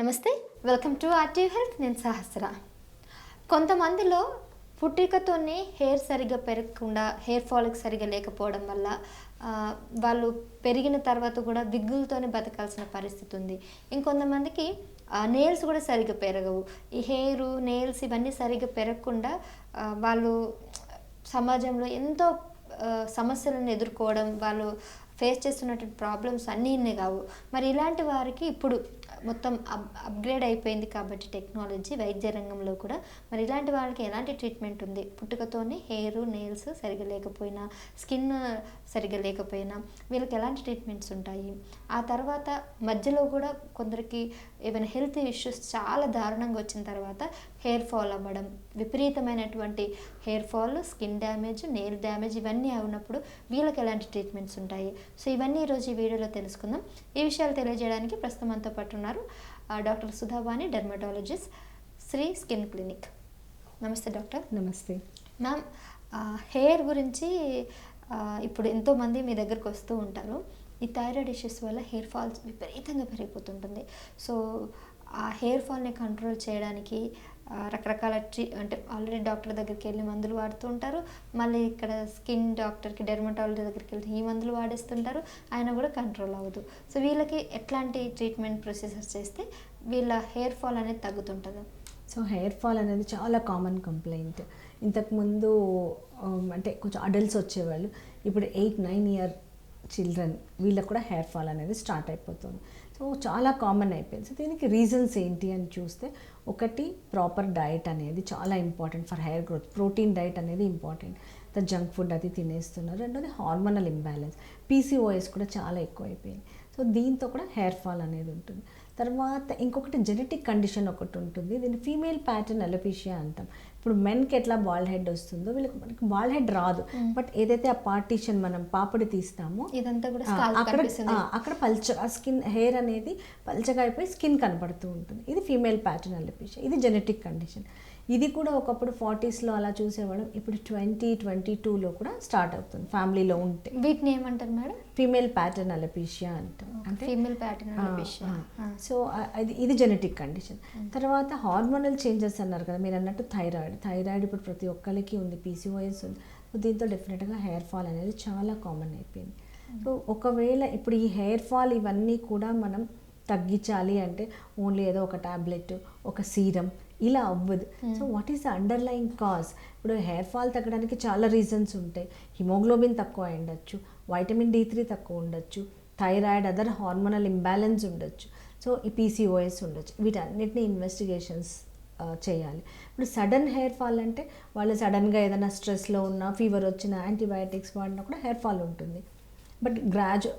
నమస్తే, welcome to ఆర్టీవ్ health. నేను సహస్ర. కొంతమందిలో పుట్టికతోనే హెయిర్ సరిగ్గా పెరగకుండా, హెయిర్ ఫాలిక్ సరిగ్గా లేకపోవడం వల్ల వాళ్ళు పెరిగిన తర్వాత కూడా విగ్గులతోనే బతకాల్సిన పరిస్థితి ఉంది. ఇంకొంతమందికి నెయిల్స్ కూడా సరిగ్గా పెరగవు. ఈ హెయిర్, నెయిల్స్ ఇవన్నీ సరిగ్గా పెరగకుండా వాళ్ళు సమాజంలో ఎంతో సమస్యలను ఎదుర్కోవడం, వాళ్ళు ఫేస్ చేస్తున్నటువంటి ప్రాబ్లమ్స్ అన్నీ ఇన్నే కావు. మరి ఇలాంటి వారికి ఇప్పుడు మొత్తం అప్గ్రేడ్ అయిపోయింది కాబట్టి టెక్నాలజీ వైద్య రంగంలో కూడా, మరి ఇలాంటి వాళ్ళకి ఎలాంటి ట్రీట్మెంట్ ఉంది? పుట్టుకతోనే హెయిర్, నెయిల్స్ సరిగ్గా లేకపోయినా, స్కిన్ సరిగ్గా లేకపోయినా వీళ్ళకి ఎలాంటి ట్రీట్మెంట్స్ ఉంటాయి? ఆ తర్వాత మధ్యలో కూడా కొందరికి ఏమైనా హెల్త్ ఇష్యూస్ చాలా దారుణంగా వచ్చిన తర్వాత హెయిర్ ఫాల్ అవ్వడం, విపరీతమైనటువంటి hair fall, skin damage, nail damage ఇవన్నీ ఉన్నప్పుడు వీళ్ళకి ఎలాంటి ట్రీట్మెంట్స్ ఉంటాయి? సో ఇవన్నీ ఈరోజు ఈ వీడియోలో తెలుసుకుందాం. ఈ విషయాలు తెలియజేయడానికి ప్రస్తుతం మనతో పాటు ఉన్నారు doctor Sudhavani, dermatologist, Shri skin clinic. నమస్తే డాక్టర్. నమస్తే మ్యామ్. హెయిర్ గురించి ఇప్పుడు ఎంతోమంది మీ దగ్గరకు వస్తూ ఉంటారు. ఈ థైరాయిడ్ ఇష్యూస్ వల్ల హెయిర్ ఫాల్స్ విపరీతంగా పెరిగిపోతుంటుంది. సో ఆ హెయిర్ ఫాల్ని కంట్రోల్ చేయడానికి రకరకాల అంటే ఆల్రెడీ డాక్టర్ దగ్గరికి వెళ్ళి మందులు వాడుతూ ఉంటారు. మళ్ళీ ఇక్కడ స్కిన్ డాక్టర్కి, డెర్మటాలజీ దగ్గరికి వెళ్తే ఈ మందులు వాడేస్తుంటారు, ఆయన కూడా కంట్రోల్ అవ్వదు. సో వీళ్ళకి ఎట్లాంటి ట్రీట్మెంట్ ప్రొసీజర్స్ చేస్తే వీళ్ళ హెయిర్ ఫాల్ అనేది తగ్గుతుంటుంది? సో హెయిర్ ఫాల్ అనేది చాలా కామన్ కంప్లైంట్. ఇంతకుముందు అంటే కొంచెం అడల్ట్స్ వచ్చేవాళ్ళు, ఇప్పుడు 8-9 ఇయర్ చిల్డ్రన్ వీళ్ళకి కూడా హెయిర్ ఫాల్ అనేది స్టార్ట్ అయిపోతుంది. సో చాలా కామన్ అయిపోయింది. సో దీనికి రీజన్స్ ఏంటి అని చూస్తే, ఒకటి ప్రాపర్ డైట్ అనేది చాలా important for hair growth. Protein diet అనేది ఇంపార్టెంట్. జంక్ ఫుడ్ అది తినేస్తున్నారు. రెండోది హార్మోనల్ ఇంబ్యాలెన్స్, పీసీఓఎస్ కూడా చాలా ఎక్కువ అయిపోయింది. సో దీంతో కూడా హెయిర్ ఫాల్ అనేది ఉంటుంది. తర్వాత ఇంకొకటి జెనెటిక్ కండిషన్ ఒకటి ఉంటుంది, దీన్ని ఫీమేల్ ప్యాటర్న్ అలోపేషియా అంటాం. ఇప్పుడు మెన్కి ఎట్లా బాల్ హెడ్ వస్తుందో వీళ్ళకి మనకి బాల్ హెడ్ రాదు, బట్ ఏదైతే ఆ పార్టీషన్ మనం పాపిడి తీస్తామో ఇదంతా కూడా అక్కడ పల్చగా స్కిన్, హెయిర్ అనేది పల్చగా అయిపోయి స్కిన్ కనపడుతూ ఉంటుంది. ఇది ఫీమేల్ ప్యాటర్న్ అలోపేషియా. ఇది జెనెటిక్ కండిషన్. ఇది కూడా ఒకప్పుడు 40sలో అలా చూసేవాళ్ళం, ఇప్పుడు 2022లో కూడా స్టార్ట్ అవుతుంది ఫ్యామిలీలో ఉంటే. వీటిని ఏమంటారు మేడం? ఫీమేల్ ప్యాటర్న్ అలోపేషియా అంటాం. అంటే ఫీమేల్ ప్యాటర్న్ అలోపేషియా. సో ఇది జెనెటిక్ కండిషన్. తర్వాత హార్మోనల్ చేంజెస్ అన్నారు కదా మీరు అన్నట్టు, థైరాయిడ్ ఇప్పుడు ప్రతి ఒక్కరికి ఉంది, పీసీఓఎస్ ఉంది. సో దీంతో డెఫినెట్గా హెయిర్ ఫాల్ అనేది చాలా కామన్ అయిపోయింది. సో ఒకవేళ ఇప్పుడు ఈ హెయిర్ ఫాల్ ఇవన్నీ కూడా మనం తగ్గించాలి అంటే ఓన్లీ ఏదో ఒక టాబ్లెట్, ఒక సీరం ఇలా అవ్వదు. So what is the underline cause? ఇప్పుడు హెయిర్ ఫాల్ తగ్గడానికి చాలా రీజన్స్ ఉంటాయి. హిమోగ్లోబిన్ తక్కువ అయి ఉండొచ్చు, వైటమిన్ D3 తక్కువ ఉండొచ్చు, థైరాయిడ్, అదర్ హార్మోనల్ ఇంబ్యాలెన్స్ ఉండొచ్చు, సో ఈ పీసీఓఎస్ ఉండొచ్చు. వీటన్నిటిని ఇన్వెస్టిగేషన్స్ చేయాలి. ఇప్పుడు సడన్ హెయిర్ ఫాల్ అంటే వాళ్ళు సడన్గా ఏదైనా స్ట్రెస్లో ఉన్నా, ఫీవర్ వచ్చినా, యాంటీబయాటిక్స్ వాడినా కూడా హెయిర్ ఫాల్ ఉంటుంది. బట్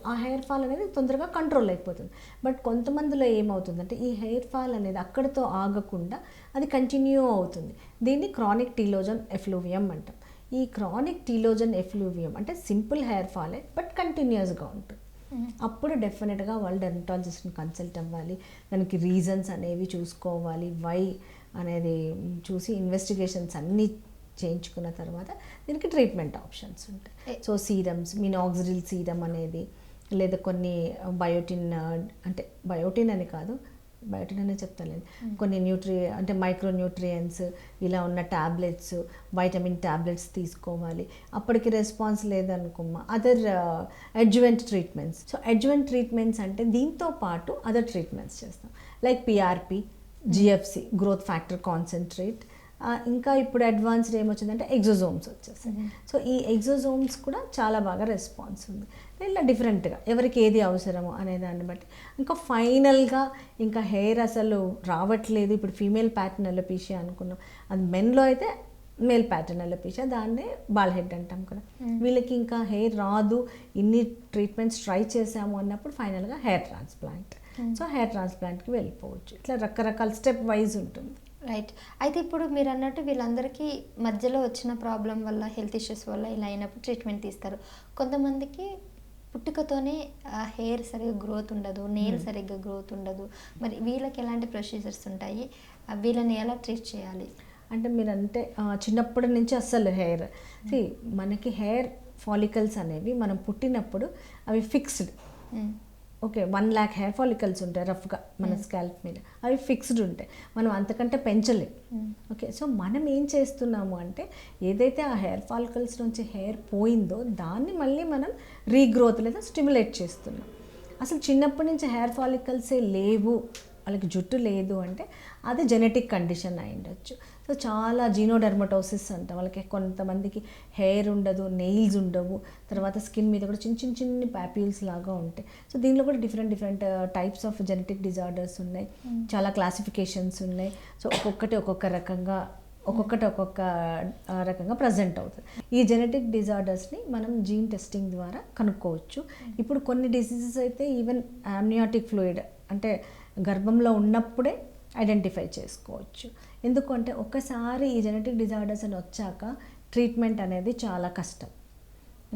ఆ హెయిర్ ఫాల్ అనేది తొందరగా కంట్రోల్ అయిపోతుంది. బట్ కొంతమందిలో ఏమవుతుందంటే ఈ హెయిర్ ఫాల్ అనేది అక్కడితో ఆగకుండా అది కంటిన్యూ అవుతుంది. దీన్ని క్రానిక్ టీలోజన్ ఎఫ్లూవియం అంటాం. ఈ క్రానిక్ టీలోజన్ ఎఫ్లూవియం అంటే సింపుల్ హెయిర్ ఫాలే బట్ కంటిన్యూస్గా ఉంటుంది. అప్పుడు డెఫినెట్గా వాళ్ళు డెర్మటాలజిస్ట్ని కన్సల్ట్ అవ్వాలి. దానికి రీజన్స్ అనేవి చూసుకోవాలి, వై అనేది చూసి ఇన్వెస్టిగేషన్స్ అన్నీ చేయించుకున్న తర్వాత దీనికి ట్రీట్మెంట్ ఆప్షన్స్ ఉంటాయి. సో సీరమ్స్, మినాక్సిడిల్ సీరం అనేది, లేదా కొన్ని బయోటిన్ అని కాదు, బయోటిన్ అనే చెప్తాను, కొన్ని అంటే మైక్రో న్యూట్రియంట్స్ ఇలా ఉన్న ట్యాబ్లెట్స్, వైటమిన్ ట్యాబ్లెట్స్ తీసుకోవాలి. అప్పటికి రెస్పాన్స్ లేదనుకోమ్మా, other adjuvant treatments. So adjuvant treatments అంటే దీంతో పాటు అదర్ ట్రీట్మెంట్స్ చేస్తాం, like PRP, GFC, growth factor concentrate. ఇంకా ఇప్పుడు అడ్వాన్స్డ్ ఏమొచ్చిందంటే ఎగ్జోజోమ్స్ వచ్చేసాయి. సో ఈ ఎగ్జోజోమ్స్ కూడా చాలా బాగా రెస్పాన్స్ ఉంది. ఇలా డిఫరెంట్గా ఎవరికి ఏది అవసరమో అనే దాన్ని బట్టి. ఇంకా ఫైనల్గా ఇంకా హెయిర్ అసలు రావట్లేదు, ఇప్పుడు ఫీమేల్ ప్యాటర్న్ అలోపేషియా అనుకున్నాం, అది మెన్లో అయితే మేల్ ప్యాటర్న్ అలోపేషియా, దాన్నే బాల్ హెడ్ అంటాం కదా. వీళ్ళకి ఇంకా హెయిర్ రాదు, ఇన్ని ట్రీట్మెంట్స్ ట్రై చేసాము అన్నప్పుడు ఫైనల్గా హెయిర్ ట్రాన్స్ప్లాంట్. సో హెయిర్ ట్రాన్స్ప్లాంట్కి వెళ్ళిపోవచ్చు. ఇట్లా రకరకాల స్టెప్ వైజ్ ఉంటుంది. రైట్. అయితే ఇప్పుడు మీరు అన్నట్టు వీళ్ళందరికీ మధ్యలో వచ్చిన ప్రాబ్లం వల్ల, హెల్త్ ఇష్యూస్ వల్ల ఇలా అయినప్పుడు ట్రీట్మెంట్ తీస్తారు. కొంతమందికి పుట్టుకతోనే హెయిర్ సరిగ్గా గ్రోత్ ఉండదు, నెయిల్ సరిగ్గా గ్రోత్ ఉండదు. మరి వీళ్ళకి ఎలాంటి ప్రొసీజర్స్ ఉంటాయి? వీళ్ళని ఎలా ట్రీట్ చేయాలి? అంటే మీరంటే చిన్నప్పటి నుంచి అస్సలు హెయిర్ మనకి హెయిర్ ఫాలికల్స్ అనేవి మనం పుట్టినప్పుడు అవి fixed. Okay 1 lakh hair follicles ఉంటాయి రఫ్గా మన స్కాల్ప్ మీద, అవి ఫిక్స్డ్ ఉంటాయి, మనం అంతకంటే పెంచలేం. ఓకే, సో మనం ఏం చేస్తున్నాము అంటే ఏదైతే ఆ హెయిర్ ఫాలికల్స్ నుంచి హెయిర్ పోయిందో దాన్ని మళ్ళీ మనం రీగ్రోత్ లేదా స్టిమ్యులేట్ చేస్తున్నాం. అసలు చిన్నప్పటి నుంచి హెయిర్ ఫాలికల్సే లేవు, వాళ్ళకి జుట్టు లేదు అంటే అది జెనెటిక్ కండిషన్ అయి ఉండొచ్చు. సో చాలా జీనోడెర్మటోసిస్ అంటాం, వాళ్ళకి కొంతమందికి హెయిర్ ఉండదు, నెయిల్స్ ఉండవు, తర్వాత స్కిన్ మీద కూడా చిన్న చిన్న చిన్ని ప్యాప్యూల్స్ లాగా ఉంటాయి. సో దీనిలో కూడా different types of genetic disorders ఉన్నాయి, చాలా క్లాసిఫికేషన్స్ ఉన్నాయి. సో ఒక్కొక్క రకంగా ఒక్కొక్క రకంగా ప్రజెంట్ అవుతుంది. ఈ జెనెటిక్ డిజార్డర్స్ని మనం జీన్ టెస్టింగ్ ద్వారా కనుక్కోవచ్చు. ఇప్పుడు కొన్ని డిసీజెస్ అయితే ఈవెన్ ఆమ్నియాటిక్ ఫ్లూయిడ్ అంటే గర్భంలో ఉన్నప్పుడే ఐడెంటిఫై చేసుకోవచ్చు. ఎందుకంటే ఒక్కసారి ఈ జెనెటిక్ డిజార్డర్స్ అని వచ్చాక ట్రీట్మెంట్ అనేది చాలా కష్టం.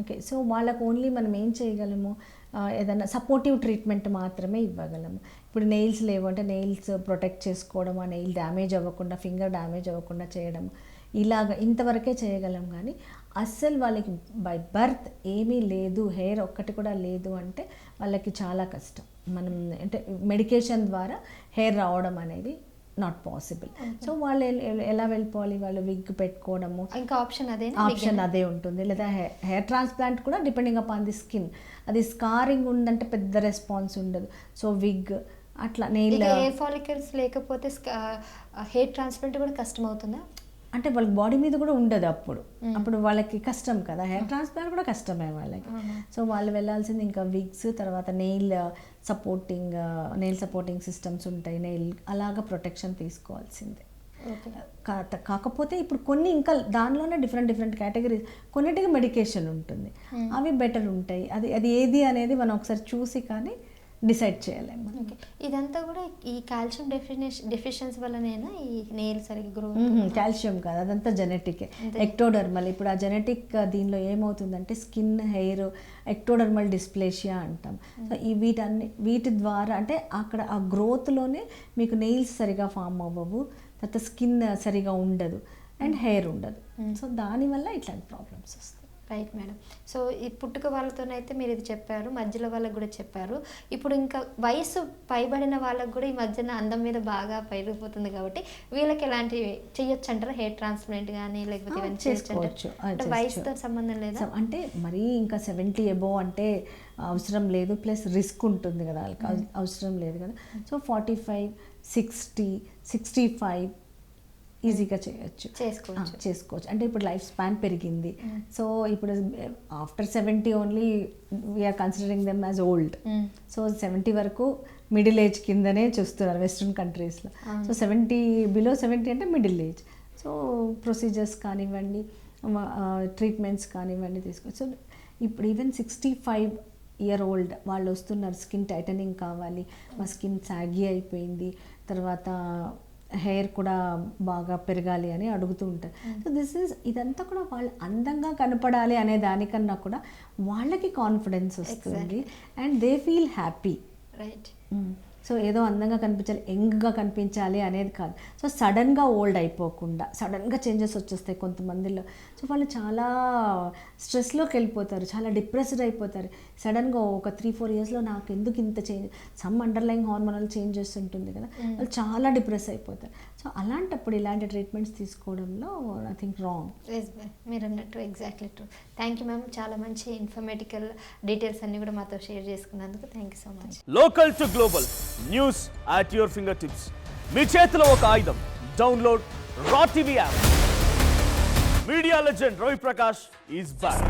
ఓకే, సో వాళ్ళకు ఓన్లీ మనం ఏం చేయగలము, ఏదైనా సపోర్టివ్ ట్రీట్మెంట్ మాత్రమే ఇవ్వగలము. ఇప్పుడు నెయిల్స్ లేవు అంటే నెయిల్స్ ప్రొటెక్ట్ చేసుకోవడం, ఆ నెయిల్ డ్యామేజ్ అవ్వకుండా, ఫింగర్ డ్యామేజ్ అవ్వకుండా చేయడం, ఇంతవరకే చేయగలం. కానీ అస్సలు వాళ్ళకి బై బర్త్ ఏమీ లేదు, హెయిర్ ఒక్కటి కూడా లేదు అంటే వాళ్ళకి చాలా కష్టం. మనం అంటే మెడికేషన్ ద్వారా హెయిర్ రావడం అనేది నాట్ పాసిబుల్. సో వాళ్ళు ఎలా వెళ్ళిపోవాలి, వాళ్ళు విగ్ పెట్టుకోవడము, ఇంకా ఆప్షన్ అదే ఉంటుంది. లేదా హెయిర్ ట్రాన్స్ప్లాంట్ కూడా డిపెండింగ్ అపాన్ ది స్కిన్, అది స్కారింగ్ ఉందంటే పెద్ద రెస్పాన్స్ ఉండదు. సో విగ్ అట్లా హెయిర్ ఫాలికల్స్ లేకపోతే హెయిర్ ట్రాన్స్ప్లాంట్ కూడా కష్టం అవుతుందా? అంటే వాళ్ళకి బాడీ మీద కూడా ఉండదు, అప్పుడు వాళ్ళకి కష్టం కదా, హెయిర్ ట్రాన్స్ప్లాంట్ కూడా కష్టమే వాళ్ళకి. సో వాళ్ళు వెళ్ళాల్సింది ఇంకా విగ్స్, తర్వాత నెయిల్ సపోర్టింగ్ సిస్టమ్స్ ఉంటాయి, నెయిల్ అలాగా ప్రొటెక్షన్ తీసుకోవాల్సిందే. కాకపోతే ఇప్పుడు కొన్ని ఇంకా దానిలోనే డిఫరెంట్ కేటగిరీస్, కొన్నిటికి మెడికేషన్ ఉంటుంది, అవి బెటర్ ఉంటాయి. అది ఏది అనేది మనం ఒకసారి చూసి కానీ డిసైడ్ చేయలేము. ఇదంతా కూడా ఈ కాల్షియం డెఫిషియన్సీ వల్లనేనా ఈ నెయిల్ సరిగ్గా గ్రో? కాల్షియం కాదు, అదంతా జెనెటిక్, ఎక్టోడర్మల్. ఇప్పుడు ఆ జెనెటిక్ దీనిలో ఏమవుతుందంటే స్కిన్, హెయిర్, ఎక్టోడర్మల్ డిస్ప్లేషియా అంటాం. సో వీటి ద్వారా అంటే అక్కడ ఆ గ్రోత్లోనే మీకు నెయిల్స్ సరిగా ఫామ్ అవ్వవు, తర్వాత స్కిన్ సరిగా ఉండదు అండ్ హెయిర్ ఉండదు. సో దానివల్ల ఇట్లాంటి ప్రాబ్లమ్స్ వస్తాయి. Right madam. సో ఈ పుట్టుక వాళ్ళతోనైతే మీరు ఇది చెప్పారు, మధ్యలో వాళ్ళకి కూడా చెప్పారు. ఇప్పుడు ఇంకా వయసు పైబడిన వాళ్ళకి కూడా ఈ మధ్యన అందం మీద బాగా పెరిగిపోతుంది కాబట్టి వీళ్ళకి ఎలాంటివి చేయొచ్చు అంటారా? హెయిర్ ట్రాన్స్ప్లాంట్ కానీ లేకపోతే చేసుకోవచ్చు. వయసుతో సంబంధం లేదా? అంటే మరీ ఇంకా 70 అబోవ్ అంటే అవసరం లేదు, ప్లస్ రిస్క్ ఉంటుంది కదా వాళ్ళకి, అవసరం లేదు కదా. సో 45, 60, 65 ఈజీగా చేసుకోవచ్చు. అంటే ఇప్పుడు లైఫ్ స్పాన్ పెరిగింది. సో ఇప్పుడు after 70 only we are considering them as old. So 70 వరకు మిడిల్ ఏజ్ కిందనే చూస్తున్నారు వెస్ట్రన్ కంట్రీస్లో. సో 70 అంటే మిడిల్ ఏజ్. సో ప్రొసీజర్స్ కానివ్వండి, ట్రీట్మెంట్స్ కానివ్వండి తీసుకోవచ్చు. సో ఇప్పుడు ఈవెన్ 65 year old వాళ్ళు వస్తున్నారు, స్కిన్ టైటనింగ్ కావాలి, మా స్కిన్ సాగి అయిపోయింది, తర్వాత హెయిర్ కూడా బాగా పెరగాలి అని అడుగుతూ ఉంటారు. సో ఇదంతా కూడా వాళ్ళు అందంగా కనపడాలి అనే దానికన్నా కూడా వాళ్ళకి కాన్ఫిడెన్స్ వస్తుంది and they feel happy. Right. So ఏదో అందంగా కనిపించాలి, యంగ్గా కనిపించాలి అనేది కాదు. సో సడన్గా ఓల్డ్ అయిపోకుండా, సడన్గా చేంజెస్ వచ్చేస్తాయి కొంతమందిలో. సో వాళ్ళు చాలా స్ట్రెస్లోకి వెళ్ళిపోతారు, చాలా డిప్రెస్డ్ అయిపోతారు. సడన్గా ఒక 3-4 yearsలో నాకు ఎందుకు ఇంత change, some underline hormonal changes ఉంటుంది కదా, వాళ్ళు చాలా డిప్రెస్ అయిపోతారు. సో అలాంటప్పుడు ఇలాంటి ట్రీట్మెంట్స్ తీసుకోవడంలో నథింగ్ రాంగ్. మీరు అన్నట్టు exactly true. Thank you ma'am, చాలా మంచి ఇన్ఫర్మేటికల్ డీటెయిల్స్ అన్ని కూడా మాతో షేర్ చేసుకున్నందుకు thank you so much. Local to global news at your finger tips. మీ చేతిలో ఒక ఆయుధం. Download Raw TV app. Media legend Ravi Prakash is back.